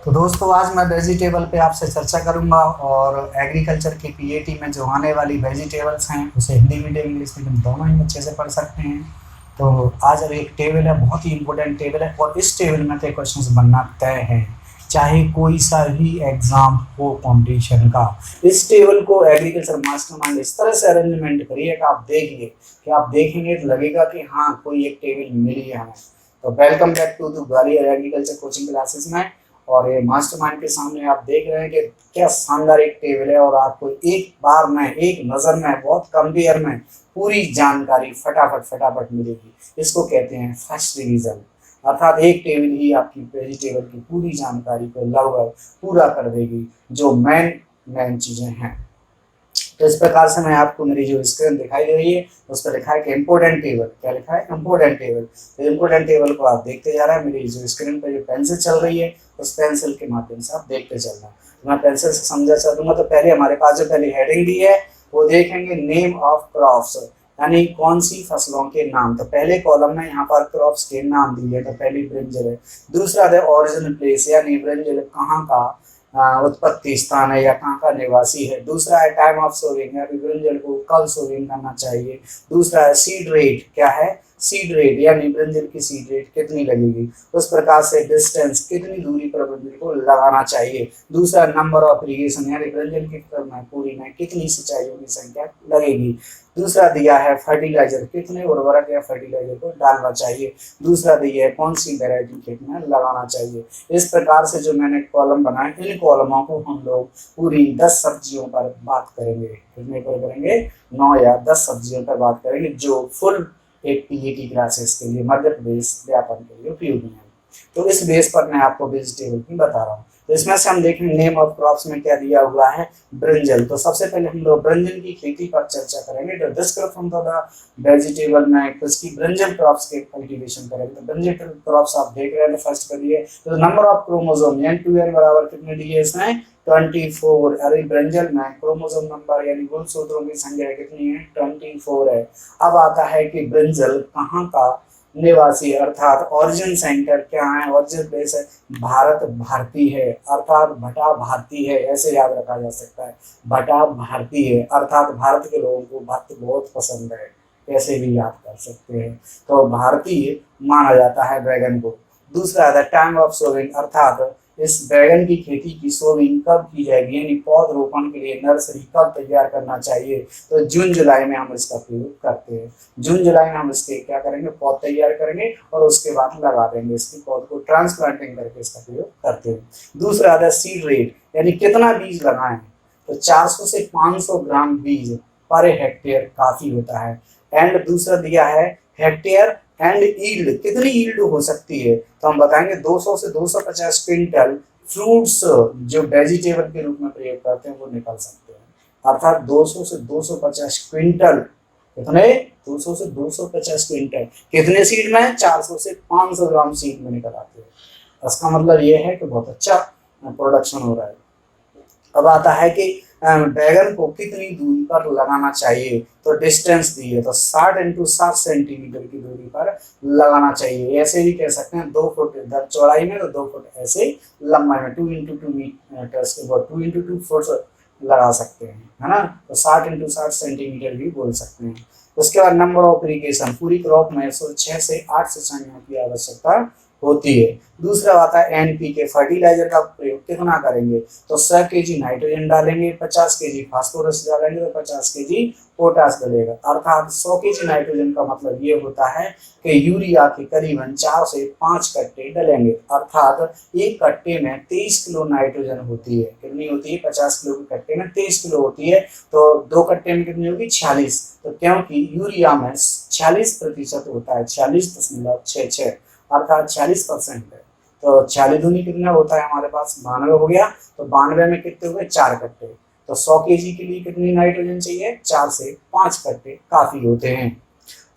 तो दोस्तों आज मैं वेजिटेबल पे आपसे चर्चा करूंगा और एग्रीकल्चर की पीएटी में जो आने वाली वेजिटेबल्स हैं उसे हिंदी मीडियम इंग्लिश मीडियम दोनों ही अच्छे से पढ़ सकते हैं। तो आज अब एक टेबल है, बहुत ही इंपॉर्टेंट टेबल है और इस टेबल में के क्वेश्चंस बनना तय है, चाहे कोई सा भी एग्जाम हो कंपटीशन का। इस टेबल को एग्रीकल्चर मास्टरमाइंड इस तरह से अरेंजमेंट करिए कि आप देखिए कि आप देखेंगे तो लगेगा कि हाँ कोई एक टेबल मिली है हमें। तो welcome back to the Gwalior agriculture coaching classes में। और ये मास्टरमाइंड के सामने आप देख रहे हैं कि क्या शानदार एक टेबल है और आपको एक बार में एक नज़र में बहुत कम देर में पूरी जानकारी फटाफट फटाफट मिलेगी। इसको कहते हैं फर्स्ट रिवीजन, अर्थात एक टेबल ही आपकी वेजिटेबल की पूरी जानकारी को लगभग पूरा कर देगी जो मेन चीज़ें हैं। तो इस प्रकार से मैं आपको मेरी जो स्क्रीन दिखाई दे रही है उस पर लिखा है कि इम्पोर्टेंट टेबल, क्या लिखा है इम्पोर्टेंट टेबल। तो इम्पोर्टेंट टेबल को आप देखते जा रहे हैं, मेरी जो स्क्रीन पर जो पेंसिल चल रही है उस पेंसिल के माध्यम से आप देखते चलना। तो मैं पेंसिल से समझा चलूंगा। तो पहले हमारे पास जो पहली हेडिंग दी है वो देखेंगे नेम ऑफ क्रॉप्स, यानी कौन सी फसलों के नाम। तो पहले कॉलम में यहाँ पर क्रॉप्स के नाम दिए, तो पहली ब्रिंजल है। दूसरा है ओरिजिन प्लेस, यानी ब्रिंजल कहाँ का उत्पत्ति स्थान है या कहाँ का निवासी है। दूसरा है टाइम ऑफ सोविंग, यानी ब्रिंजल को कब सोविंग करना चाहिए। दूसरा है सीड रेट, क्या है सीड रेट, यानी ब्रिंजल की सीड रेट कितनी लगेगी। उस प्रकार से डिस्टेंस, कितनी दूरी पर ब्रिंजल को लगाना चाहिए। दूसरा नंबर ऑफ इरिगेशन, यानी ब्रिंजल की पूरी में कितनी सिंचाइयों की संख्या लगेगी। दूसरा दिया है फर्टिलाइजर, कितने उर्वरक या फर्टिलाइजर को डालना चाहिए। दूसरा दिया है कौन सी वैरायटी खेत में लगाना चाहिए। इस प्रकार से जो मैंने कॉलम बनाए, इन कॉलमों को हम लोग पूरी 10 सब्जियों पर बात करेंगे। कितने पर करेंगे? 9 या 10 सब्जियों पर बात करेंगे जो फुल एक पीएटी क्लासेस के लिए मध्य प्रदेश व्यापक के लिए उपयोगी है। तो इस बेस पर मैं आपको वेजिटेबल की बता रहा हूँ। तो इसमें से हम देखेंगे नेम ऑफ क्रॉप्स में क्या दिया हुआ है, ब्रिंजल। तो सबसे पहले हम लोग ब्रिंजल की खेती पर चर्चा करेंगे। तो डिस्क्रिप्शन ऑफ द वेजिटेबल में उसकी ब्रिंजल क्रॉप्स के कल्टीवेशन करेंगे। तो ब्रिंजल क्रॉप्स आप देख रहे हैं, तो फर्स्ट करिए। तो नंबर ऑफ क्रोमोसोम N2N बराबर कितने दिए इसमें 24। अरे ब्रिंजल में क्रोमोसोम नंबर यानी गुणसूत्रों की संख्या कितनी है 24 है। अब आता है कि ब्रिंजल कहाँ का निवासी, अर्थात ओरिजिन सेंटर क्या है, ओरिजिन प्लेस है भारत भारती है, अर्थात भटा भारती है, ऐसे याद रखा जा सकता है। भटा भारती है अर्थात भारत के लोगों को भक्त बहुत पसंद है, ऐसे भी याद कर सकते हैं। तो भारतीय माना जाता है बैगन को। दूसरा है टाइम ऑफ सोविंग, अर्थात इस बैगन की खेती की सोविंग कब की जाएगी, यानी पौधरोपण के लिए नर्सरी कब तैयार करना चाहिए। तो जून जुलाई में हम इसका प्रयोग करते हैं। जून जुलाई में हम इसके क्या करेंगे, पौध तैयार करेंगे और उसके बाद लगा देंगे। इसके पौध को ट्रांसप्लांटिंग करके इसका प्रयोग करते हैं। दूसरा आता है सीड रेट, यानी कितना बीज लगाएं। तो 400 से 500 ग्राम बीज पर हेक्टेयर काफी होता है। एंड दूसरा दिया है हेक्टेयर एंड ईल्ड, कितनी ईल्ड हो सकती है। तो हम बताएंगे 200 से 250 क्विंटल फ्रूट्स जो वेजिटेबल के रूप में प्रयोग करते हैं वो निकल सकते हैं। अर्थात 200 से 250 क्विंटल, कितने 200 से 250 क्विंटल कितने सीड में 400 से 500 ग्राम सीड में निकल आते हैं। इसका मतलब ये है कि बहुत अच्छा प्रोडक्शन हो रहा है। अब आता है कि बैगन को कितनी दूरी पर लगाना चाहिए। तो डिस्टेंस दी है, तो 60 × 60 सेंटीमीटर की दूरी पर लगाना चाहिए। ऐसे भी कह सकते हैं 2 फुट इधर चौड़ाई में तो 2 फुट ऐसे लंबाई में 2 × 2 मीटर्स के बाद 2 × 2 फुट लगा सकते हैं, है ना। तो 60 × 60 सेंटीमीटर भी बोल सकते हैं। उसके बाद नंबर ऑफ इरिगेशन, पूरी क्रॉप में 6 से 8 सिंचाइयों की आवश्यकता होती है। दूसरा आता है एनपीके, फर्टिलाइजर का प्रयोग कितना करेंगे। तो 100 kg नाइट्रोजन डालेंगे, 50 kg फास्फोरस डालेंगे तो 50 kg पोटास डलेगा। अर्थात 100 kg नाइट्रोजन का मतलब ये होता है कि यूरिया के करीबन 4 से 5 कट्टे डलेंगे। अर्थात एक कट्टे में 23 किलो नाइट्रोजन होती है। कितनी होती है, 50 किलो के कट्टे में 23 किलो होती है। तो 2 कट्टे में कितनी होगी 46। तो क्योंकि यूरिया में 46% होता है, 46.66 अर्थात 46% है। तो 46 दूनी कितना होता है हमारे पास 92 हो गया। तो 92 में कितने हुए 4 कट्टे। तो 100 kg के लिए कितनी नाइट्रोजन चाहिए 4 से 5 कट्टे काफी होते हैं।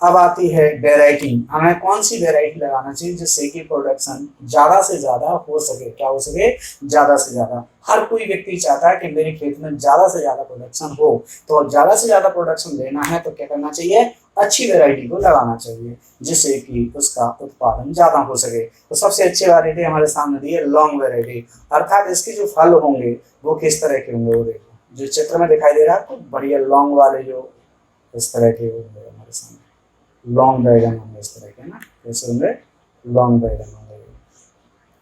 अब आती है वेराइटी, हमें कौन सी वेराइटी लगाना चाहिए जिससे कि प्रोडक्शन ज्यादा से ज्यादा हो सके। क्या हो सके, ज्यादा से ज्यादा। हर कोई व्यक्ति चाहता है कि मेरे खेत में ज्यादा से ज्यादा प्रोडक्शन हो। तो ज्यादा से ज्यादा प्रोडक्शन लेना है तो क्या करना चाहिए, अच्छी वैरायटी को लगाना चाहिए जिससे कि उसका उत्पादन ज़्यादा हो सके। तो सबसे अच्छी वैरायटी हमारे सामने दी है लॉन्ग वैरायटी, अर्थात इसके जो फल होंगे वो किस तरह के होंगे, वो देखो जो चित्र में दिखाई दे रहा है आपको, बढ़िया लॉन्ग वाले जो इस तरह के होंगे हमारे सामने, लॉन्ग बैगन होंगे इस तरह के ना, कैसे होंगे, लॉन्ग बैगन होंगे।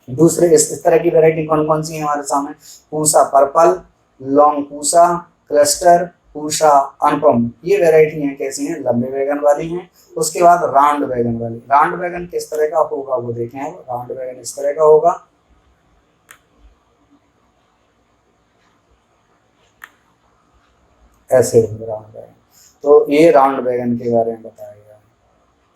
दूसरे इस तरह की वैरायटी कौन कौन सी है हमारे सामने, Pusa purple, long Pusa, cluster, Pusa Anupam, ये वैरायटी हैं कैसी हैं, लंबे बैगन वाली हैं। उसके बाद राउंड बैगन वाली, राउंड बैगन किस तरह का होगा वो देखें, राउंड बैगन इस तरह का होगा, ऐसे होंगे राउंड बैगन। तो ये राउंड बैगन के बारे में बताया गया है।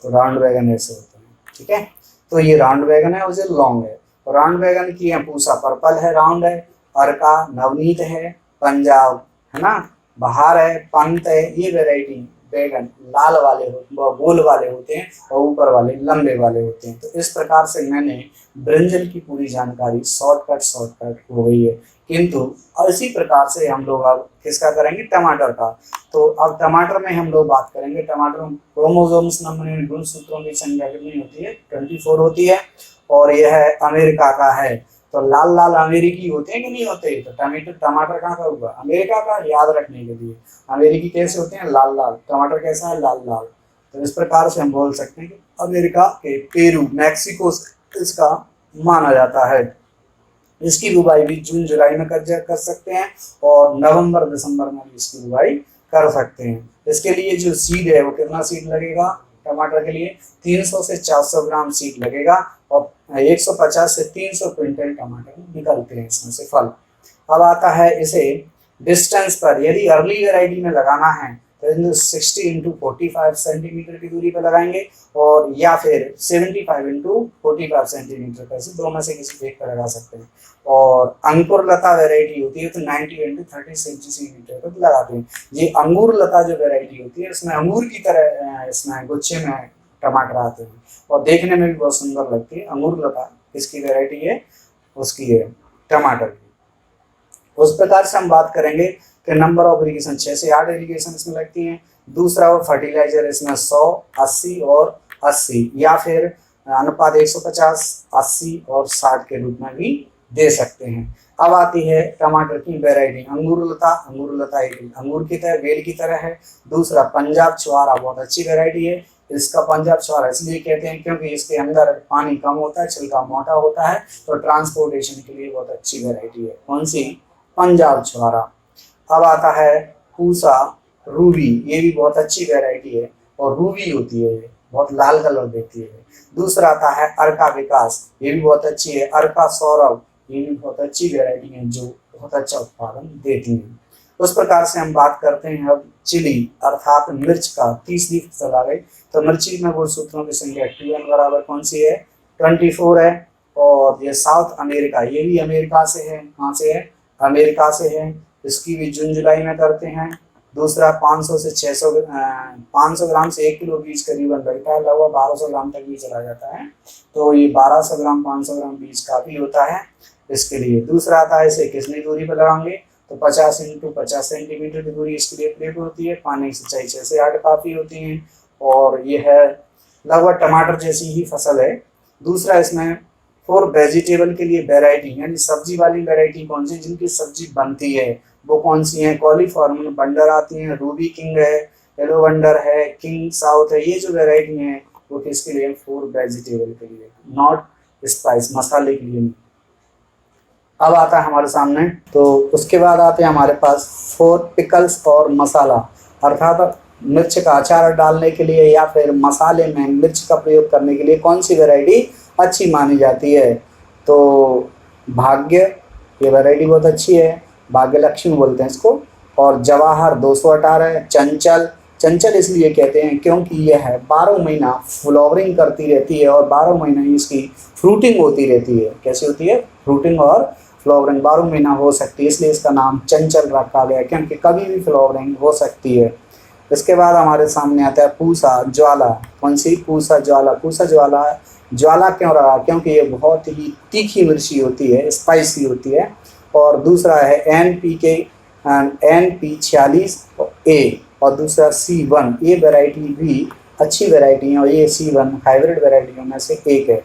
तो राउंड बैगन ऐसे होते हैं, ठीक है। तो ये राउंड बैगन है और ये लॉन्ग है। तो राउंड बैगन की है पूसा पर्पल है, राउंड है, अर्का नवनीत है, पंजाब है ना, बहार है, पंत है, ये वैरायटी बैगन लाल वाले गोल वाले होते हैं और ऊपर वाले लंबे वाले होते हैं। तो इस प्रकार से मैंने ब्रिंजल की पूरी जानकारी शॉर्टकट हो गई है। किंतु इसी प्रकार से हम लोग अब किसका करेंगे, टमाटर का। तो अब टमाटर में हम लोग बात करेंगे, टमाटर क्रोमोसोम्स नंबर गुणसूत्रों की संख्या कितनी होती है, 24 होती है और यह है अमेरिका का है। तो लाल लाल अमेरिकी होते हैं कि नहीं होते, तो टमाटर कहाँ का होगा, अमेरिका का, याद रखने के लिए। अमेरिकी कैसे होते हैं, लाल लाल, टमाटर कैसा है, लाल लाल। तो इस प्रकार से हम बोल सकते हैं कि अमेरिका के पेरू मैक्सिको इसका माना जाता है। इसकी बुवाई भी जून जुलाई में कर सकते हैं और नवंबर दिसंबर में भी इसकी बुवाई कर सकते हैं। इसके लिए जो सीड है वो कितना सीड लगेगा, टमाटर के लिए 300 से 400 ग्राम सीड लगेगा और 150 से 300 क्विंटल टमाटर निकलते हैं इसमें से फल। अब आता है इसे डिस्टेंस पर, यदि अर्ली वैरायटी में लगाना है तो 60 इंटू 45 सेंटीमीटर की दूरी पर लगाएंगे और या फिर 75 इंटू 45 सेंटीमीटर पर, से दो में से किसी एक पर लगा सकते हैं। और अंकुर लता वैरायटी होती है तो 90 इंटू 30 सेंटीमीटर पर लगाते हैं। ये अंगूर लता जो वैरायटी होती है इसमें अंगूर की तरह इसमें गुच्छे में टमाटर आते हैं और देखने में भी बहुत सुंदर लगती है। अंगूर लता इसकी वैरायटी है, उसकी है टमाटर की। उस प्रकार से हम बात करेंगे कि नंबर ऑफ इरिगेशन 6 से 8 इरिगेशन इसमें लगती हैं। दूसरा वो फर्टिलाइजर इसमें 100, 80 और 80 या फिर अनुपात 150, 80 और 60 के रूप में भी दे सकते हैं। अब आती है टमाटर की वैरायटी, अंगूर लता एक अंगूर की तरह बेल की तरह है। दूसरा पंजाब छुआरा, बहुत अच्छी वैरायटी है। इसका पंजाब छुआरा इसलिए कहते हैं क्योंकि इसके अंदर पानी कम होता है, छिलका मोटा होता है, तो ट्रांसपोर्टेशन के लिए बहुत अच्छी वैरायटी है। कौन सी, पंजाब छुआरा। अब आता है पूसा रूबी, ये भी बहुत अच्छी वैरायटी है और रूबी होती है, बहुत लाल कलर देती है। दूसरा आता है अर्का विकास, ये भी बहुत अच्छी है। अर्का सौरभ, ये भी बहुत अच्छी वैरायटी है जो बहुत अच्छा उत्पादन देती है। उस प्रकार से हम बात करते हैं अब चिली अर्थात मिर्च का, तीसरी फसल आ गई। तो मिर्ची में गुणसूत्रों की संख्या 2n बराबर कौन सी है, 24 है। और ये साउथ अमेरिका, ये भी अमेरिका से है, कहाँ से है, अमेरिका से है। इसकी भी जून जुलाई में करते हैं। दूसरा 500 से 600 500 ग्राम से 1 किलो बीज करीबन लगता है, लगभग 1200 ग्राम तक भी चला जाता है। तो ये 1200 ग्राम 500 ग्राम बीज काफ़ी होता है इसके लिए। दूसरा आता है इसे कितनी दूरी पर लगाएंगे, तो 50 इंटू 50 सेंटीमीटर की दूरी इसके लिए प्लेट होती है। पानी की सिंचाई 6 से 8 काफ़ी होती हैं और ये है लगभग टमाटर जैसी ही फसल है। दूसरा इसमें फॉर वेजिटेबल के लिए वैरायटी यानी सब्जी वाली वैरायटी कौन सी, जिनकी सब्जी बनती है वो कौन सी है, कॉलीफॉर्म बंडर आती हैं, रूबी किंग है, येलो वंडर है, किंग साउथ है। ये जो वैरायटी है वो किसके लिए, फॉर वेजिटेबल के लिए, नॉट स्पाइस, मसाले के लिए। अब आता है हमारे सामने, तो उसके बाद आते हैं हमारे पास फॉर पिकल्स और मसाला, अर्थात मिर्च का अचार डालने के लिए या फिर मसाले में मिर्च का प्रयोग करने के लिए कौन सी वैरायटी अच्छी मानी जाती है। तो भाग्य, ये वैरायटी बहुत अच्छी है, भाग्य लक्ष्मी बोलते हैं इसको। और जवाहर 218, चंचल इसलिए कहते हैं क्योंकि यह है 12 महीना फ्लावरिंग करती रहती है और 12 महीना ही इसकी फ्रूटिंग होती रहती है। कैसी होती है, फ्रूटिंग और फ्लावरिंग 12 महीना हो सकती है, इसलिए इसका नाम चंचल रखा गया क्योंकि कभी भी फ्लावरिंग हो सकती है। इसके बाद हमारे सामने आता है पूसा ज्वाला, कौन सी, पूसा ज्वाला। ज्वाला क्यों रहा, क्योंकि ये बहुत ही तीखी मिर्ची होती है, स्पाइसी होती है। और दूसरा है NP 46A, और दूसरा C1, ये वैरायटी भी अच्छी वैरायटी है और ये C1 हाइब्रिड वैरायटियों में से एक है।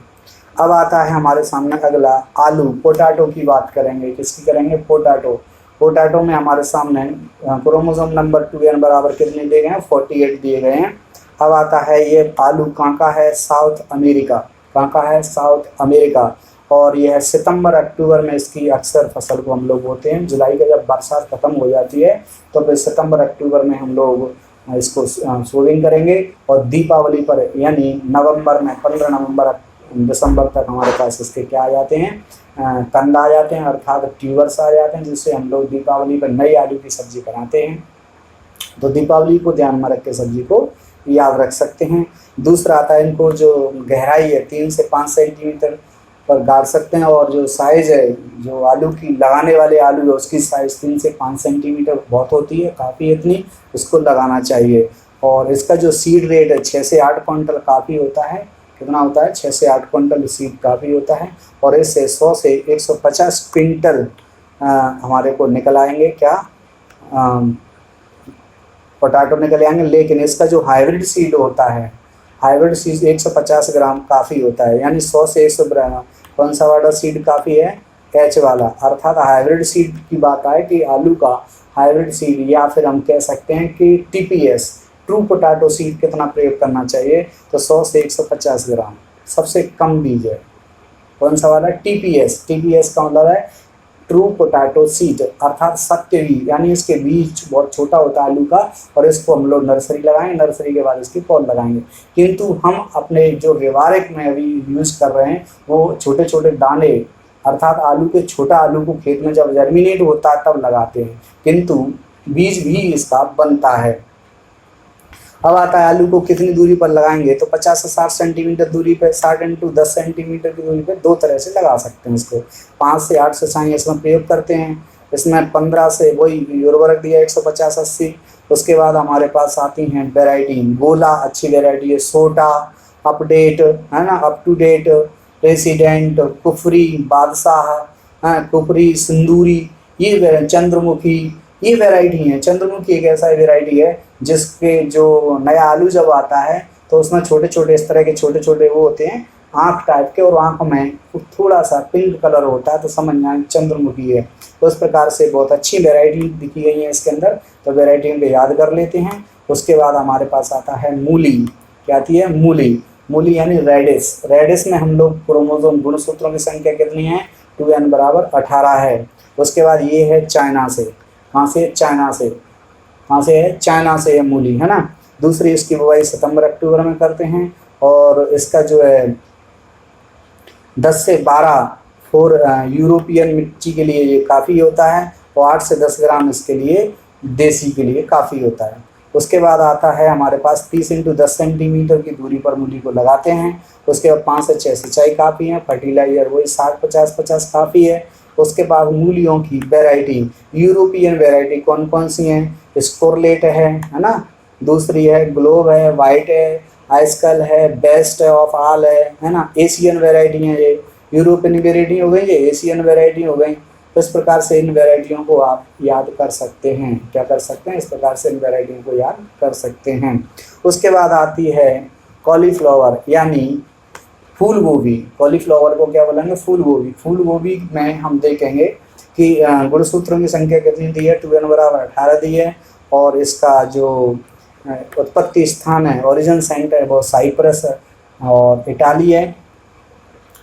अब आता है हमारे सामने अगला आलू, पोटैटो की बात करेंगे। किसकी करेंगे? पोटैटो। पोटैटो में हमारे सामने क्रोमोसोम नंबर 2n बराबर कितने दिए गए हैं? 48 दिए गए हैं। अब आता है ये आलू कहाँ का है? South America. कहाँ का है? South America. और यह सितंबर अक्टूबर में इसकी अक्सर फसल को हम लोग बोते हैं। जुलाई का जब बरसात खत्म हो जाती है तो फिर सितंबर अक्टूबर में हम लोग इसको सोविंग करेंगे और दीपावली पर यानी नवंबर में 15 नवंबर दिसंबर तक हमारे पास इसके क्या आ जाते हैं? कंद आ जाते हैं, अर्थात ट्यूबर्स आ जाते हैं, जिससे हम लोग दीपावली पर नई आलू की सब्जी बनाते हैं। तो दीपावली को ध्यान में रख के सब्जी को याद रख सकते हैं। दूसरा आता है, इनको जो गहराई है 3 से 5 सेंटीमीटर पर गाड़ सकते हैं और जो साइज़ है, जो आलू की लगाने वाले आलू है उसकी साइज़ 3 से 5 सेंटीमीटर बहुत होती है, काफ़ी इतनी उसको लगाना चाहिए। और इसका जो सीड रेट है 6 से 8 क्विंटल काफ़ी होता है। कितना होता है? 6 से 8 क्विंटल सीड काफ़ी होता है। और इससे 100 से 150 क्विंटल हमारे को निकल आएंगे क्या? पोटैटो निकल आएंगे। लेकिन इसका जो हाइब्रिड सीड होता है, हाइब्रिड सीड 150 ग्राम काफ़ी होता है, यानी 100 से 100 ग्राम। कौन सा वाला सीड काफ़ी है? एच वाला। अर्थात हाइब्रिड सीड की बात आए कि आलू का हाइब्रिड सीड, या फिर हम कह सकते हैं कि TPS ट्रू पोटैटो सीड कितना प्रयोग करना चाहिए? तो 100 से 150 ग्राम सबसे कम बीज है। कौन सा वाला? TPS का मतलब है ट्रू पोटैटो सीड, अर्थात सत्य बीज, यानी इसके बीज बहुत छोटा होता है आलू का, और इसको हम लोग नर्सरी लगाएंगे, नर्सरी के बाद इसकी पौध लगाएंगे। किंतु हम अपने जो व्यवहारिक में अभी यूज़ कर रहे हैं वो छोटे छोटे दाने, अर्थात आलू के छोटा आलू को खेत में जब जर्मिनेट होता है तब लगाते हैं, किंतु बीज भी इसका बनता है। अब आता है आलू को कितनी दूरी पर लगाएंगे? तो 50 से 60 सेंटीमीटर दूरी पर, 60 इंटू 10 सेंटीमीटर की दूरी पर दो तरह से लगा सकते हैं इसको। 5 से 8 सिंचाई इसमें प्रयोग करते हैं। इसमें 15 से वही उर्वरक दिया 150-80। उसके बाद हमारे पास आती हैं वैरायटी। गोला अच्छी वैरायटी है, सोटा, अपडेट है ना, up to date, resident, Kufri, Badshah, Kufri, सिंदूरी, ये चंद्रमुखी, ये वैरायटी है। चंद्रमुखी एक ऐसा वैरायटी है जिसके जो नया आलू जब आता है तो उसमें छोटे छोटे इस तरह के छोटे छोटे वो होते हैं, आँख टाइप के, और आँख में थोड़ा सा पिंक कलर होता है, तो समझ में चंद्रमुखी है। तो इस प्रकार से बहुत अच्छी वैरायटी दिखी गई है इसके अंदर, तो वैरायटी को याद कर लेते हैं। उसके बाद हमारे पास आता है मूली। क्या आती है? मूली। मूली यानी रेडिस। रेडिस में हम लोग क्रोमोसोम गुणसूत्रों की संख्या कितनी है? 2n बराबर 18 है। उसके बाद ये है चाइना से। कहाँ से? चाइना से। कहाँ से है? चाइना से है मूली, है ना। दूसरी इसकी बुआई सितंबर अक्टूबर में करते हैं, और इसका जो है 10 से 12 फोर यूरोपियन मिर्ची के लिए ये काफ़ी होता है, और 8 से 10 ग्राम इसके लिए देसी के लिए काफ़ी होता है। उसके बाद आता है हमारे पास 30 इंटू 10 सेंटीमीटर की दूरी पर मूली को लगाते हैं। उसके बाद 5 से 6 सिंचाई काफ़ी है। फर्टिलाइजर वही 60-50-50 काफ़ी है। उसके बाद मूलियों की वैरायटी, यूरोपियन वैरायटी कौन कौन सी हैं? स्कोरलेट है ना, दूसरी है ग्लोब है, वाइट है, आइसकल है, बेस्ट ऑफ ऑल है ना। एशियन वैरायटी है, ये यूरोपियन वैरायटी हो गई, ये एशियन वैरायटी हो गई। तो इस प्रकार से इन वैरायटियों को आप याद कर सकते हैं। क्या कर सकते हैं? इस प्रकार से इन वैरायटियों को याद कर सकते हैं। उसके बाद आती है कॉलीफ्लावर यानी फूल गोभी। कॉलीफ्लावर को क्या बोलेंगे? फूल गोभी। फूल गोभी में हम देखेंगे कि गुणसूत्रों की संख्या कितनी दी है? 2n बराबर 18 दी है, और इसका जो उत्पत्ति स्थान है, ओरिजिन सेंटर है, वो साइप्रस और इटाली है।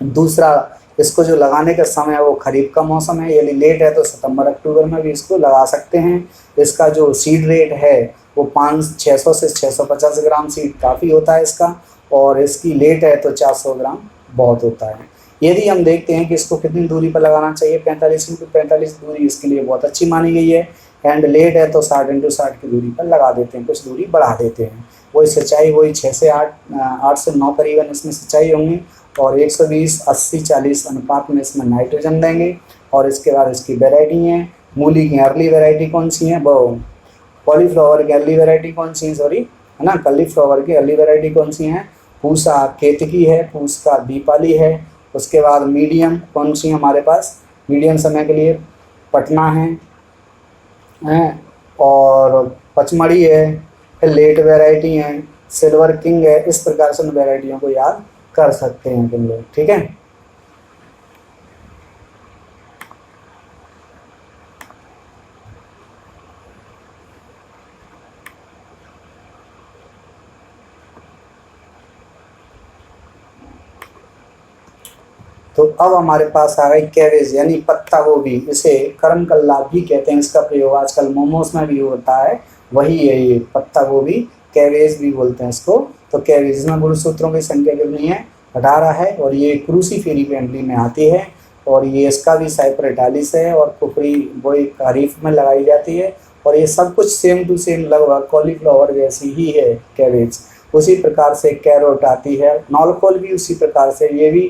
दूसरा, इसको जो लगाने का समय है वो खरीफ का मौसम है, यदि लेट है तो सितंबर अक्टूबर में भी इसको लगा सकते हैं। इसका जो सीड रेट है वो 600 से 650 ग्राम सीड काफ़ी होता है इसका, और इसकी लेट है तो 400 ग्राम बहुत होता है। यदि हम देखते हैं कि इसको कितनी दूरी पर लगाना चाहिए, 45 इंटू 45 दूरी इसके लिए बहुत अच्छी मानी गई है। एंड लेट है तो 60 इंटू 60 की दूरी पर लगा देते हैं, कुछ दूरी बढ़ा देते हैं। वही सिंचाई वही 6 से 8 से 9 करीबन इसमें सिंचाई होंगी, और 120-80-40 अनुपात में इसमें नाइट्रोजन देंगे। और इसके बाद इसकी वैरायटी हैं। मूली की अर्ली वैरायटी कौन सी है? वो कॉलीफ्लावर की अर्ली वैरायटी कौन सी है? सॉरी, है ना, कॉलीफ्लावर की अर्ली वैरायटी कौन सी है? पूसा केतकी है, पूस का दीपाली है। उसके बाद मीडियम कौन सी हमारे पास? मीडियम समय के लिए पटना है, और पचमढ़ी है, फिर लेट वैरायटी है, सिल्वर किंग है। इस प्रकार से उन वैरायटियों को याद कर सकते हैं तुम लोग, ठीक है। तो अब हमारे पास आ गई कैबेज यानी पत्ता गोभी, इसे करम कल्ला भी कहते हैं। इसका प्रयोग आजकल मोमोज में भी होता है, वही है ये पत्ता गोभी, कैबेज भी बोलते हैं इसको। तो कैबेज, इसमें गुणसूत्रों की संख्या कितनी है? 18 है, और ये क्रूसीफेरी फैमिली में आती है। और ये इसका भी साइपरेटालिस है, और कुफरी वही खरीफ में लगाई जाती है। और ये सब कुछ सेम टू सेम लगभग कॉलीफ्लावर जैसी ही है कैबेज। उसी प्रकार से कैरोट आती है, नॉलकोल भी उसी प्रकार से, ये भी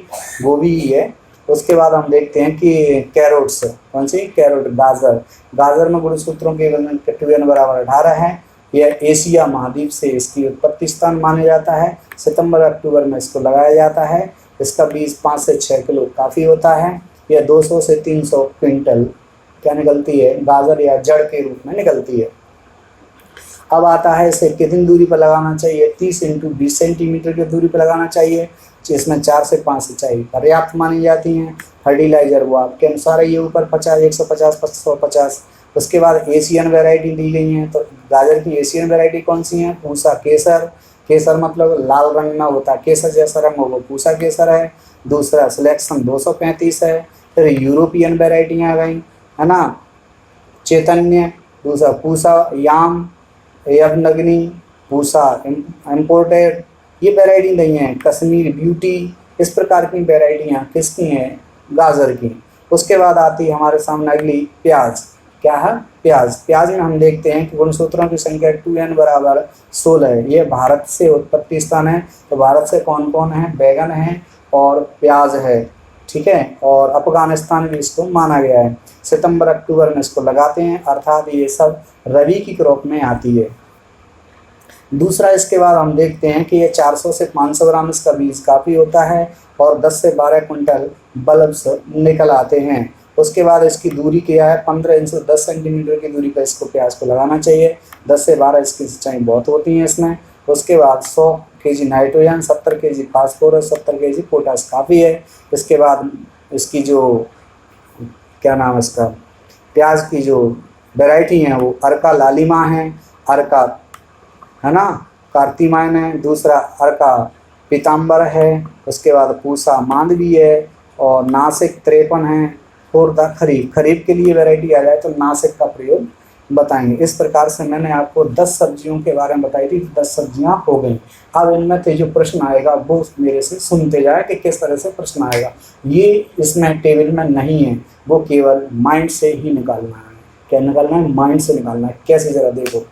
गोभी ही है। उसके बाद हम देखते हैं कि कैरोट्स, कौन सी? कैरोट, गाजर। गाजर में गुणसूत्रों के 2n बराबर 18 है। यह एशिया महाद्वीप से इसकी उत्पत्ति स्थान माना जाता है। सितंबर अक्टूबर में इसको लगाया जाता है। इसका बीज 5 से 6 किलो काफ़ी होता है। यह 200 से 300 क्विंटल क्या निकलती है? गाजर या जड़ के रूप में निकलती है। अब आता है इसे कितनी दूरी पर लगाना चाहिए? 30 × 20 सेंटीमीटर की दूरी पर लगाना चाहिए, जिसमें 4 से 5 सिंचाई पर्याप्त मानी जाती हैं। फर्टिलाइजर वो आपके अनुसार है, ये ऊपर 50, 150, 550। उसके बाद एशियन वैरायटी दी गई हैं। तो गाजर की एशियन वैरायटी कौन सी है? पूसा केसर। केसर मतलब लाल रंग में होता है, केसर जैसा रंग हो, वो पूसा केसर है। दूसरा सिलेक्शन 235 है। फिर यूरोपियन वैरायटियाँ आ गई, है ना, चैतन्य। दूसरा पूसा याम, यवनग्नि, पूसा इम्पोर्टेड, ये वैरायटी नहीं है। कश्मीर ब्यूटी, इस प्रकार की वैरायटियाँ किसकी हैं? गाजर की। उसके बाद आती है हमारे सामने अगली प्याज। क्या है? प्याज। प्याज में हम देखते हैं कि गुणसूत्रों की संख्या 2n बराबर 16 है। ये भारत से उत्पत्ति स्थान है। तो भारत से कौन कौन है? बैगन है और प्याज है, ठीक है। और अफगानिस्तान में इसको माना गया है। सितंबर अक्टूबर में इसको लगाते हैं, अर्थात ये सब रबी की क्रॉप में आती है। दूसरा, इसके बाद हम देखते हैं कि ये 400 से 500 ग्राम इसका बीज काफ़ी होता है, और 10 से 12 क्विंटल बल्ब्स निकल आते हैं। उसके बाद इसकी दूरी क्या है? 15 इंच 10 सेंटीमीटर की दूरी पर इसको प्याज को लगाना चाहिए। 10 से 12 इसकी सिंचाई बहुत होती है इसमें। उसके बाद 100 kg nitrogen, 70 kg phosphorus, 70 kg potash काफ़ी है। इसके बाद इसकी जो क्या नाम है इसका, प्याज की जो वैरायटी हैं वो अर्का लालिमा है, अर्का, है ना, कार्तिमायन है। दूसरा अर्का पीताम्बर है। उसके बाद पूसा मांडवी है, और नासिक 53 है। और खरीफ, खरीफ के लिए वैरायटी आ जाए तो नासिक का प्रयोग बताएंगे। इस प्रकार से मैंने आपको 10 सब्जियों के बारे में बताई थी। 10 सब्जियां हो गई। अब इनमें से जो प्रश्न आएगा वो मेरे से सुनते जाए कि किस तरह से प्रश्न आएगा। ये इसमें टेबल में नहीं है, वो केवल माइंड से ही निकालना है। क्या निकालना है? माइंड से निकालना है। कैसे? जरा देखो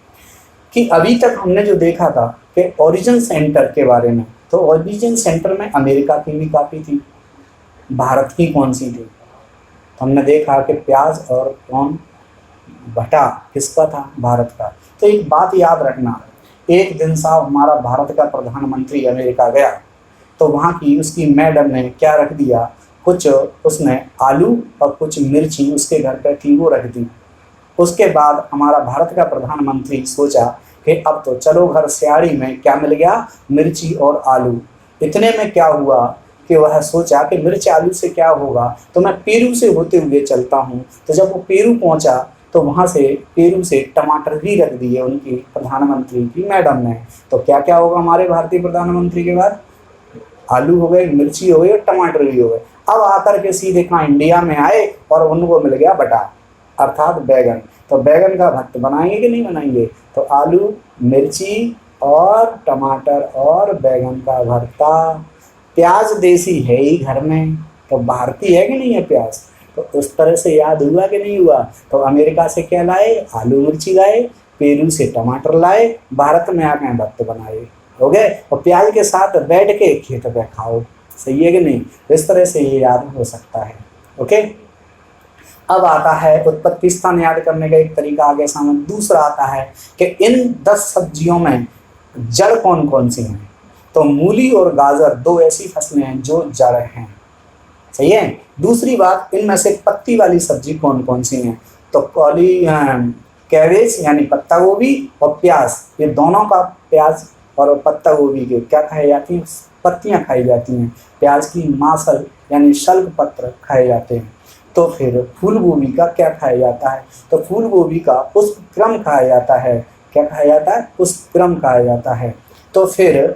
कि अभी तक हमने जो देखा था कि ओरिजिन सेंटर के बारे में, तो ओरिजिन सेंटर में अमेरिका की भी काफ़ी थी, भारत की कौन सी थी? हमने देखा कि प्याज और कौन, भटा किसका था? भारत का। तो एक बात याद रखना, एक दिन साहब हमारा भारत का प्रधानमंत्री अमेरिका गया, तो वहाँ की उसकी मैडम ने क्या रख दिया? कुछ उसने आलू और कुछ मिर्ची उसके घर पर थी, वो रख दी। उसके बाद हमारा भारत का प्रधानमंत्री सोचा कि अब तो चलो घर सियाड़ी में क्या मिल गया? मिर्ची और आलू। इतने में क्या हुआ कि वह सोचा कि मिर्च आलू से क्या होगा, तो मैं पेरू से होते हुए चलता हूँ। तो जब वो पेरू पहुँचा तो वहाँ से पेरू से टमाटर भी रख दिए उनकी प्रधानमंत्री की मैडम ने। तो क्या क्या होगा हमारे भारतीय प्रधानमंत्री के बाद? आलू हो गए, मिर्ची हो गई और टमाटर भी हो गए। अब आकर के सीधे कहाँ इंडिया में आए और उनको मिल गया बटा, अर्थात बैगन। तो बैगन का भक्त बनाएंगे कि नहीं बनाएंगे? तो आलू, मिर्ची और टमाटर और बैगन का भरता। प्याज देसी है ही घर में, तो भारतीय है कि नहीं है प्याज? तो उस तरह से याद हुआ कि नहीं हुआ? तो अमेरिका से क्या लाए? आलू मिर्ची लाए, पेरू से टमाटर लाए, भारत में आके भक्त बनाए, हो गए। और प्याज के साथ बैठ के खेत पे खाओ, सही है कि नहीं? इस तरह से ये याद हो सकता है। ओके, अब आता है उत्पत्ति स्थान याद करने का एक तरीका आगे सामने। दूसरा आता है कि इन 10 सब्जियों में जड़ कौन कौन सी हैं? तो मूली और गाजर 2 ऐसी फसलें हैं जो जड़ हैं, सही है। दूसरी बात, इनमें से पत्ती वाली सब्जी कौन कौन सी हैं? तो कैबेज यानी पत्ता गोभी और प्याज, ये दोनों का, प्याज और पत्ता गोभी के क्या खाई जाती हैं, पत्तियां खाई जाती हैं। प्याज की मासल यानी शल्क पत्र खाए जाते हैं। तो फिर फूल गोभी का क्या खाया जाता है, तो फूल गोभी का पुष्पक्रम खाया जाता है। क्या खाया जाता है, पुष्पक्रम खाया जाता है। तो फिर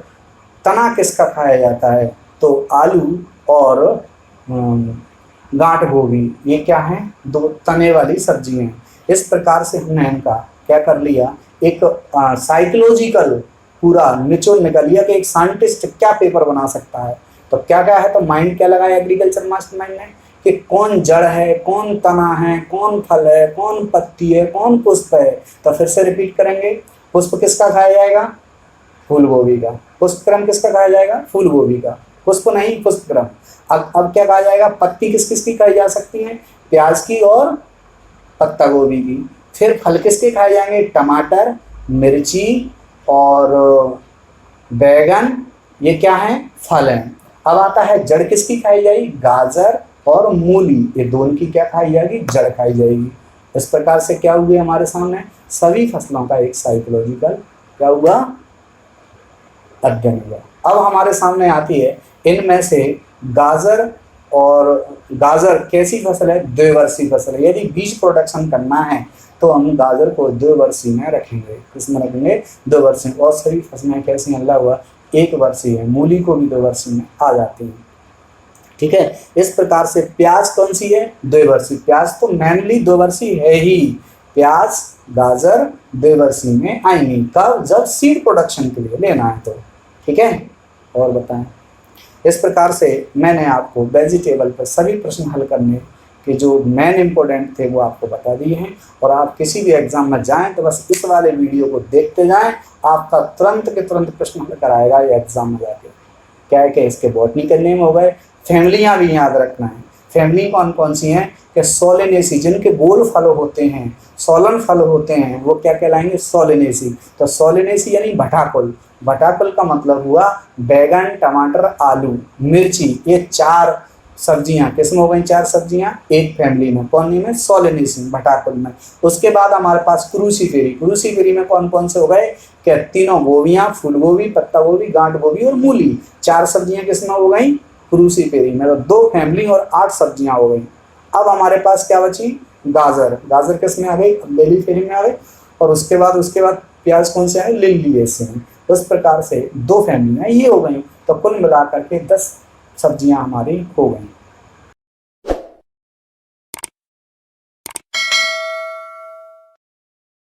तना किसका खाया जाता है, तो आलू और गांठ गोभी, ये क्या है, दो तने वाली सब्जी हैं। इस प्रकार से हमने इनका क्या कर लिया, एक साइकोलॉजिकल पूरा निचोड़ निकल लिया कि एक साइंटिस्ट क्या पेपर बना सकता है। तो क्या क्या है, तो माइंड क्या लगाया एग्रीकल्चर मास्टरमाइंड ने कि कौन जड़ है, कौन तना है, कौन फल है, कौन पत्ती है, कौन पुष्प है। तो फिर से रिपीट करेंगे, पुष्प किसका खाया जाएगा, फूल गोभी का। पुष्पक्रम किसका खाया जाएगा, फूल गोभी का। पुष्प नहीं, पुष्पक्रम। अब क्या कहा जाएगा, पत्ती किस किस की खाई जा सकती है, प्याज की और पत्ता गोभी की। फिर फल किसके खाए जाएंगे, टमाटर, मिर्ची और बैगन, ये क्या है, फल हैं। अब आता है जड़ किसकी खाई जाएगी, गाजर और मूली, ये दोनों की क्या खाई जाएगी, जड़ खाई जाएगी। इस प्रकार से क्या हुआ हमारे सामने, सभी फसलों का एक साइकोलॉजिकल क्या हुआ, अध्ययन हुआ। अब हमारे सामने आती है इनमें से गाजर, और गाजर कैसी फसल है, द्विवर्षीय फसल है। यदि बीज प्रोडक्शन करना है तो हम गाजर को द्विवर्षीय में रखेंगे, किसमें रखेंगे, द्विवर्षीय। और सभी फसलें कैसी, अल्लाह हुआ एक वर्षीय है, मूली को भी द्विवर्षीय में आ जाती है। ठीक है, इस प्रकार से प्याज कौन सी है, द्विवर्षीय। प्याज तो मेनली द्विवर्षीय है ही, प्याज गाजर द्विवर्षीय में आएंगी। कब, जब सीड प्रोडक्शन के लिए लेना है तो। ठीक है, और बताएं। इस प्रकार से मैंने आपको वेजिटेबल पर सभी प्रश्न हल करने के जो मेन इंपॉर्टेंट थे वो आपको बता दिए हैं। और आप किसी भी एग्जाम में जाएं तो बस इस वाले वीडियो को देखते जाएं, आपका तुरंत के तुरंत प्रश्न हल कराएगा ये एग्जाम में जाके। क्या है कि इसके बॉटनी के नेम हो गए, फैमिलियां भी याद रखना है। फैमिली कौन कौन सी हैं, कि सोलेनेसी, जिनके गोल फल होते हैं, सोलन फल होते हैं, वो क्या कहलाएंगे, सोलेनेसी। तो सोलेनेसी यानी भटाकुल। भटाकुल का मतलब हुआ बैगन, टमाटर, आलू, मिर्ची, ये चार सब्जियां किसमें हो गई, चार सब्जियां एक फैमिली में, कौन में, सोलेनेसी, भटाकुल में। उसके बाद हमारे पास क्रूसीफेरी। क्रूसीफेरी में कौन कौन से हो गए, क्या, तीनों गोभियां, फूल गोभी, पत्ता गोभी, गांठ गोभी और मूली, चार सब्जियां किसमें हो गई, क्रूसीफेरी में। तो दो फैमिली और 8 सब्जियां हो गई। अब हमारे पास क्या बची, गाजर। गाजर किस में आ गई, बेली फेरी में आ गई। और उसके बाद प्याज कौन से आए, लिलिएस में। उस प्रकार से 2 फैमिली ये हो गई। तो कुल मिलाकर के 10 सब्जियां हमारी हो गई।